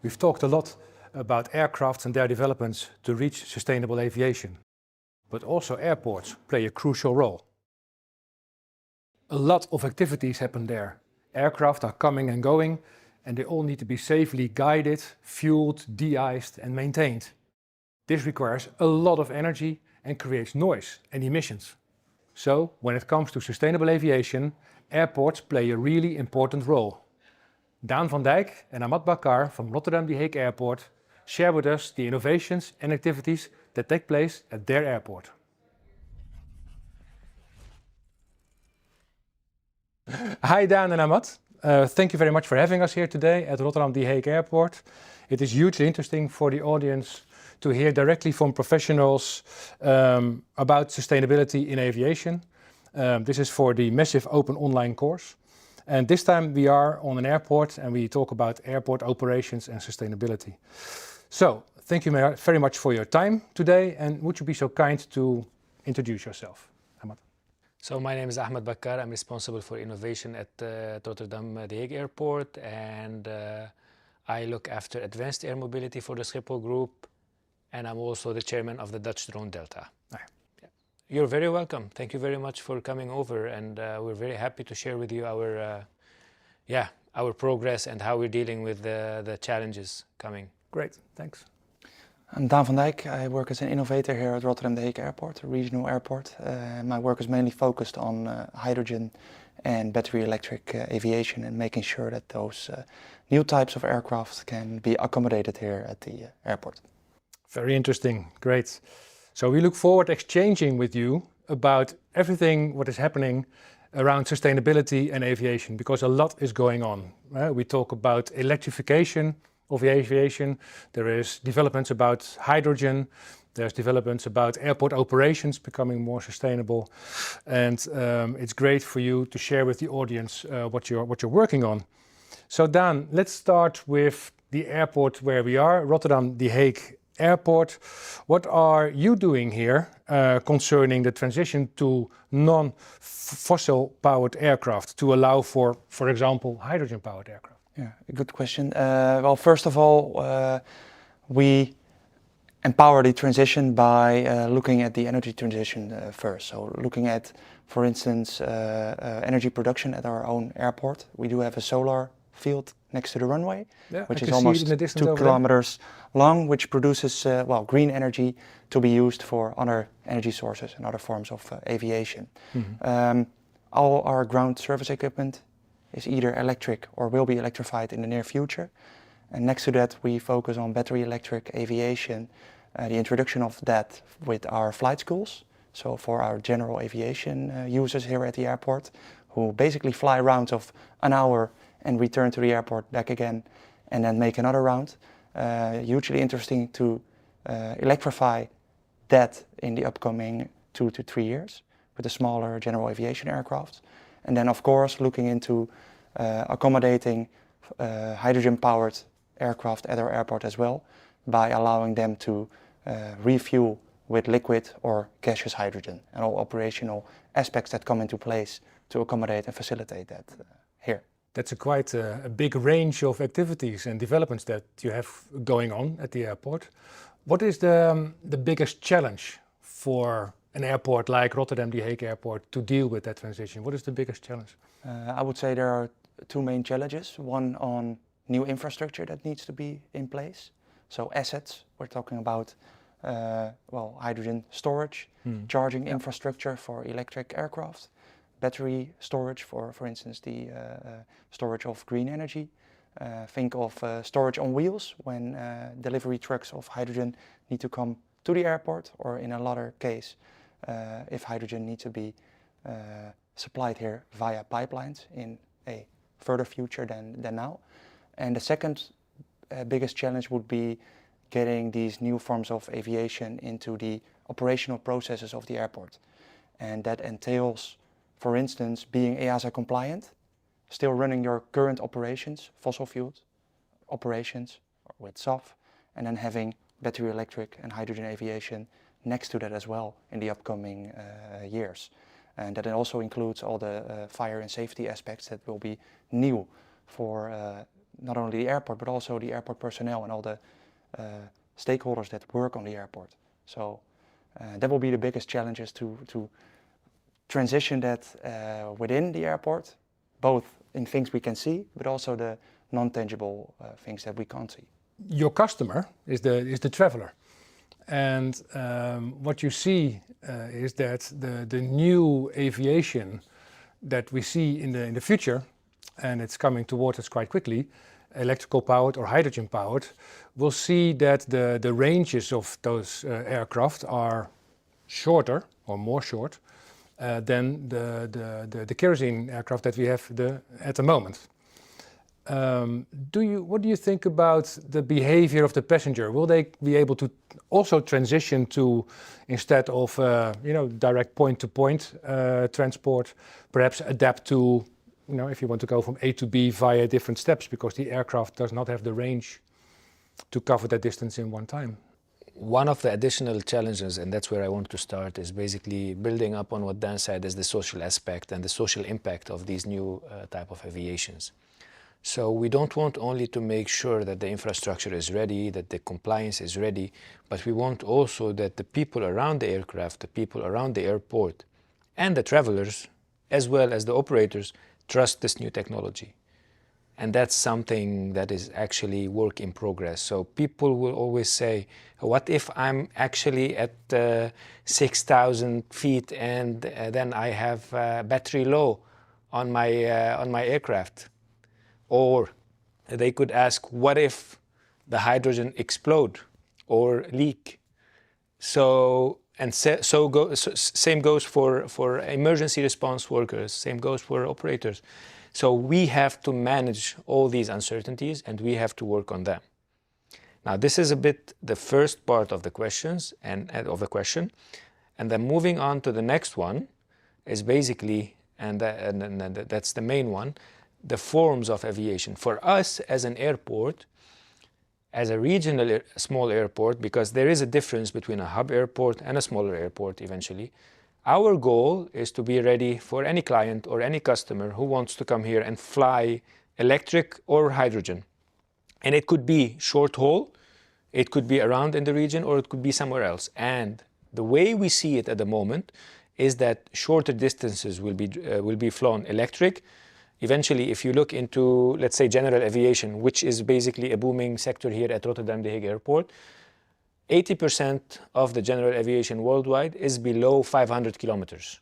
We've talked a lot about aircraft and their developments to reach sustainable aviation, but also airports play a crucial role. A lot of activities happen there. Aircraft are coming and going, and they all need to be safely guided, fueled, de-iced and maintained. This requires a lot of energy and creates noise and emissions. So, when it comes to sustainable aviation, airports play a really important role. Daan van Dijk and Ahmad Bakar from Rotterdam De Hague Airport share with us the innovations and activities that take place at their airport. Hi Daan and Ahmad. Thank you very much for having us here today at Rotterdam De Hague Airport. It is hugely interesting for the audience to hear directly from professionals about sustainability in aviation. This is for the massive open online course. And this time we are on an airport and we talk about airport operations and sustainability. So, thank you very much for your time today, and would you be so kind to introduce yourself, Ahmad? So my name is Ahmad Bakar. I'm responsible for innovation at Rotterdam De Hague Airport, and I look after advanced air mobility for the Schiphol Group, and I'm also the chairman of the Dutch Drone Delta. You're very welcome. Thank you very much for coming over, and we're very happy to share with you our progress and how we're dealing with the challenges coming. Great, thanks. I'm Daan van Dijk. I work as an innovator here at Rotterdam De Hague Airport, a regional airport. My work is mainly focused on hydrogen and battery electric aviation and making sure that those new types of aircraft can be accommodated here at the airport. Very interesting, great. So we look forward to exchanging with you about everything what is happening around sustainability and aviation, because a lot is going on. We talk about electrification of aviation, there is developments about hydrogen, there's developments about airport operations becoming more sustainable, and it's great for you to share with the audience what you're working on. So Daan, let's start with the airport where we are, Rotterdam De Hague Airport. What are you doing here concerning the transition to non-fossil powered aircraft to allow for example, hydrogen powered aircraft? Yeah, a good question. Well, first of all, we empower the transition by looking at the energy transition first. So looking at, for instance, energy production at our own airport. We do have a solar field next to the runway, which is almost 2 kilometers long, which produces green energy to be used for other energy sources and other forms of aviation. Mm-hmm. All our ground service equipment is either electric or will be electrified in the near future. And next to that, we focus on battery electric aviation, the introduction of that with our flight schools. So for our general aviation users here at the airport, who basically fly rounds of an hour and return to the airport, back again, and then make another round. Hugely interesting to electrify that in the upcoming 2 to 3 years with the smaller general aviation aircraft. And then of course looking into accommodating hydrogen-powered aircraft at our airport as well, by allowing them to refuel with liquid or gaseous hydrogen, and all operational aspects that come into place to accommodate and facilitate that here. That's quite a big range of activities and developments that you have going on at the airport. What is the biggest challenge for an airport like Rotterdam De Hague Airport to deal with that transition? What is the biggest challenge? I would say there are 2 main challenges. One on new infrastructure that needs to be in place. So assets, we're talking about hydrogen storage, charging infrastructure for electric aircraft, battery storage for instance, the storage of green energy. Think of storage on wheels when delivery trucks of hydrogen need to come to the airport, or in another case, if hydrogen needs to be supplied here via pipelines in a further future than now. And the second biggest challenge would be getting these new forms of aviation into the operational processes of the airport. And that entails, for instance, being EASA compliant, still running your current operations, fossil fuel operations with SAF, and then having battery electric and hydrogen aviation next to that as well in the upcoming years. And that also includes all the fire and safety aspects that will be new for not only the airport but also the airport personnel and all the stakeholders that work on the airport. So that will be the biggest challenges to transition that within the airport, both in things we can see but also the non-tangible things that we can't see. Your customer is the traveler, and what you see is that the new aviation that we see in the future, and it's coming towards us quite quickly, electrical powered or hydrogen powered, we'll see that the ranges of those aircraft are shorter or more short than the kerosene aircraft that we have at the moment. What do you think about the behavior of the passenger? Will they be able to also transition to, instead of direct point-to-point transport, perhaps adapt to, if you want to go from A to B via different steps, because the aircraft does not have the range to cover that distance in one time? One of the additional challenges, and that's where I want to start, is basically building up on what Dan said, is the social aspect and the social impact of these new type of aviations. So we don't want only to make sure that the infrastructure is ready, that the compliance is ready, but we want also that the people around the aircraft, the people around the airport, and the travelers, as well as the operators, trust this new technology. And that's something that is actually work in progress. So people will always say, what if I'm actually at 6,000 feet and then I have battery low on my aircraft? Or they could ask, what if the hydrogen explode or leak? Same goes for emergency response workers, same goes for operators. So we have to manage all these uncertainties and we have to work on them. Now this is a bit the first part of the questions and then moving on to the next one is basically, and that's the main one, the forms of aviation. For us as an airport, as a regional small airport, because there is a difference between a hub airport and a smaller airport eventually, our goal is to be ready for any client or any customer who wants to come here and fly electric or hydrogen. And it could be short haul, it could be around in the region, or it could be somewhere else. And the way we see it at the moment is that shorter distances will be flown electric. Eventually, if you look into, let's say, general aviation, which is basically a booming sector here at Rotterdam The Hague Airport, 80% of the general aviation worldwide is below 500 kilometers.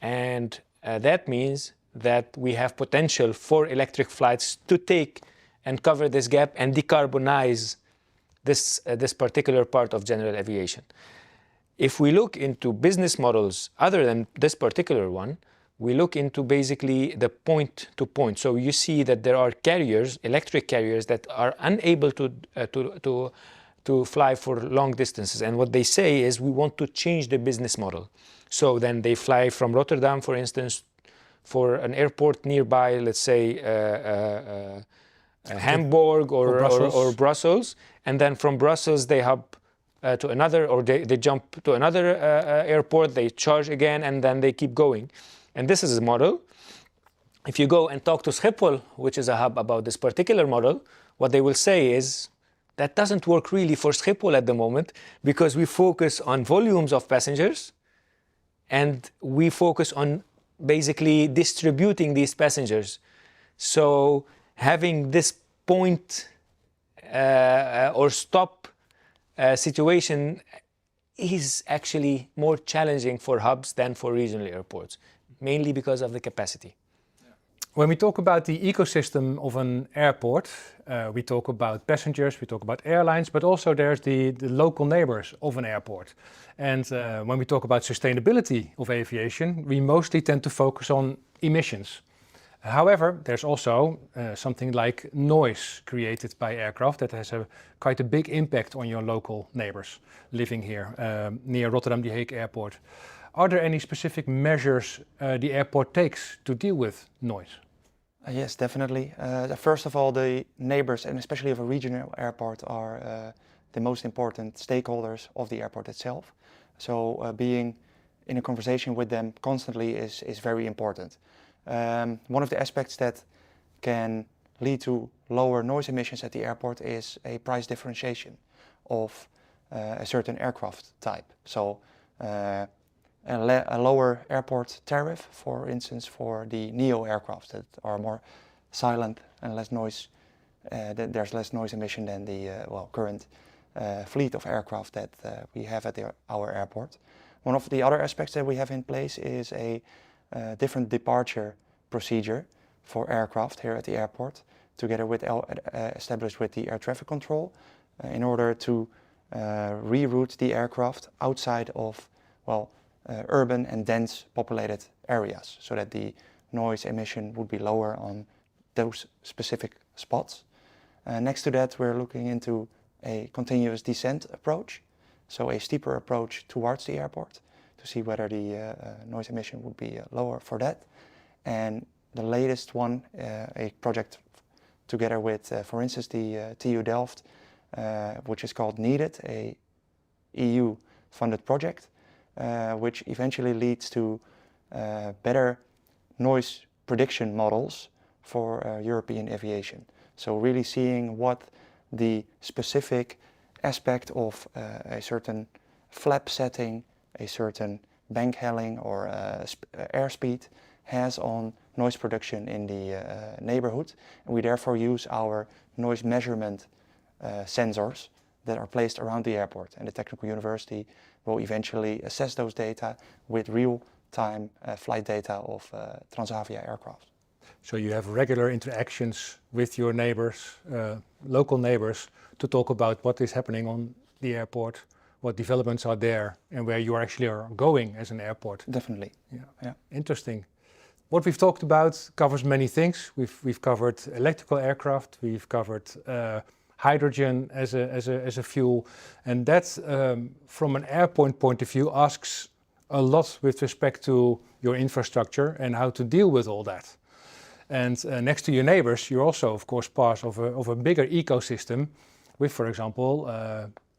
And that means that we have potential for electric flights to take and cover this gap and decarbonize this particular part of general aviation. If we look into business models other than this particular one, we look into basically the point-to-point. So you see that there are carriers, electric carriers, that are unable to fly for long distances. And what they say is, we want to change the business model. So then they fly from Rotterdam, for instance, for an airport nearby, let's say Hamburg or Brussels. And then from Brussels, they hop to another, or they jump to another airport, they charge again, and then they keep going. And this is a model. If you go and talk to Schiphol, which is a hub, about this particular model, what they will say is, that doesn't work really for Schiphol at the moment, because we focus on volumes of passengers and we focus on basically distributing these passengers. So having this point or stop situation is actually more challenging for hubs than for regional airports, mainly because of the capacity. When we talk about the ecosystem of an airport, we talk about passengers, we talk about airlines, but also there's the local neighbors of an airport. And when we talk about sustainability of aviation, we mostly tend to focus on emissions. However, there's also something like noise created by aircraft that has quite a big impact on your local neighbors living here near Rotterdam The Hague Airport. Are there any specific measures the airport takes to deal with noise? Yes, definitely. First of all, the neighbors, and especially of a regional airport, are the most important stakeholders of the airport itself. So being in a conversation with them constantly is very important. One of the aspects that can lead to lower noise emissions at the airport is a price differentiation of a certain aircraft type. So a lower airport tariff, for instance, for the NEO aircraft that are more silent and less noise, there's less noise emission than the current fleet of aircraft that we have at our airport. One of the other aspects that we have in place is a different departure procedure for aircraft here at the airport, together with established with the air traffic control, in order to reroute the aircraft outside of urban and dense populated areas, so that the noise emission would be lower on those specific spots. Next to that, we're looking into a continuous descent approach, so a steeper approach towards the airport to see whether the noise emission would be lower for that. And the latest one, a project together with, for instance, the TU Delft, which is called NEEDED, a EU-funded project, which eventually leads to better noise prediction models for European aviation. So really seeing what the specific aspect of a certain flap setting, a certain bank helling or airspeed has on noise production in the neighborhood. And we therefore use our noise measurement sensors that are placed around the airport. And the Technical University will eventually assess those data with real-time flight data of Transavia aircraft. So you have regular interactions with your neighbors, local neighbors, to talk about what is happening on the airport, what developments are there, and where you actually are going as an airport. Definitely. Yeah. Interesting. What we've talked about covers many things. We've covered electrical aircraft, we've covered hydrogen as a fuel, and that, from an airport point of view, asks a lot with respect to your infrastructure and how to deal with all that. And next to your neighbors, you're also, of course, part of a bigger ecosystem with, for example,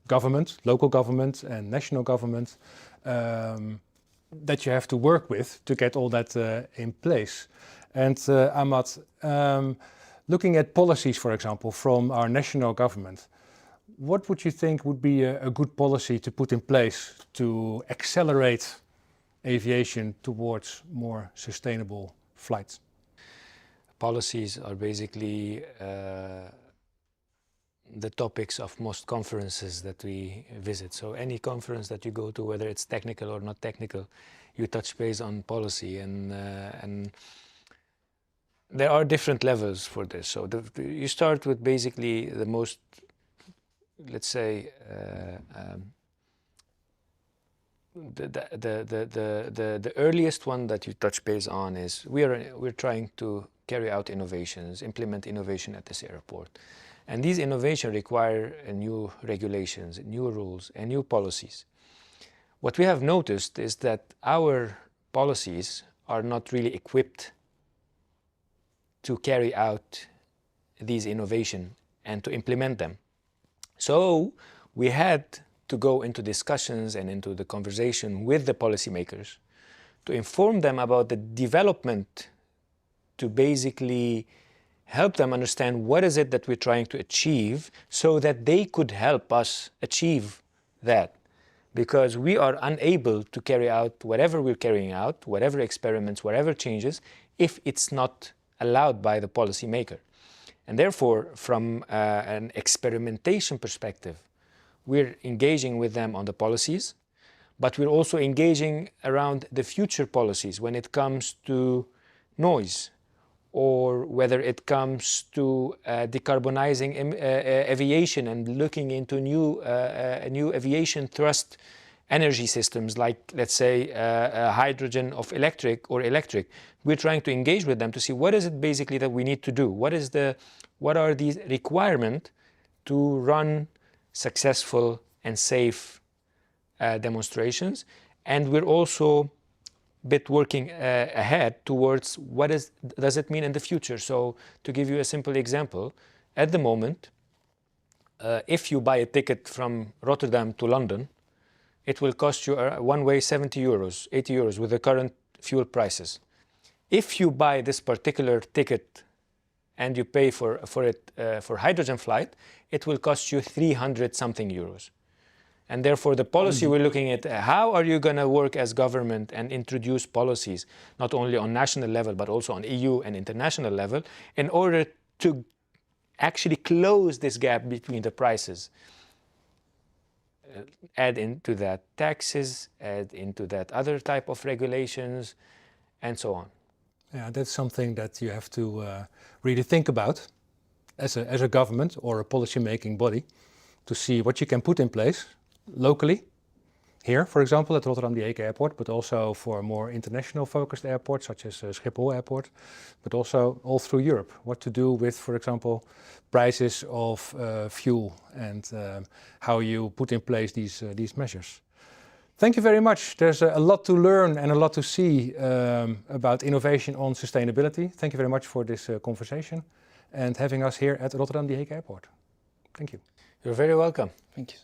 government, local government and national government, that you have to work with to get all that in place. And Ahmad, looking at policies, for example, from our national government, what would you think would be a good policy to put in place to accelerate aviation towards more sustainable flights? Policies are basically the topics of most conferences that we visit. So any conference that you go to, whether it's technical or not technical, you touch base on policy, and there are different levels for this. So you start with basically the most, let's say, the earliest one that you touch base on is we're trying to carry out innovations, implement innovation at this airport. And these innovations require new regulations, new rules, and new policies. What we have noticed is that our policies are not really equipped to carry out these innovations and to implement them. So we had to go into discussions and into the conversation with the policymakers to inform them about the development, to basically help them understand what is it that we're trying to achieve so that they could help us achieve that. Because we are unable to carry out whatever we're carrying out, whatever experiments, whatever changes, if it's not allowed by the policymaker. And therefore, from an experimentation perspective, we're engaging with them on the policies, but we're also engaging around the future policies when it comes to noise, or whether it comes to decarbonizing aviation and looking into new aviation thrust energy systems, like, let's say, hydrogen of electric or electric. We're trying to engage with them to see what is it basically that we need to do. What are these requirements to run successful and safe demonstrations? And we're also bit working ahead towards what does it mean in the future. So to give you a simple example, at the moment, if you buy a ticket from Rotterdam to London, it will cost you one way 70 euros, 80 euros with the current fuel prices. If you buy this particular ticket and you pay for hydrogen flight, it will cost you 300 something euros. And therefore the policy we're looking at, how are you going to work as government and introduce policies, not only on national level, but also on EU and international level, in order to actually close this gap between the prices. Add into that taxes, add into that other type of regulations, and so on. Yeah, that's something that you have to really think about as a government or a policy-making body, to see what you can put in place locally, here, for example, at Rotterdam The Hague Airport, but also for more international focused airports such as Schiphol Airport, but also all through Europe. What to do with, for example, prices of fuel and how you put in place these measures. Thank you very much. There's a lot to learn and a lot to see about innovation on sustainability. Thank you very much for this conversation and having us here at Rotterdam The Hague Airport. Thank you. You're very welcome. Thank you.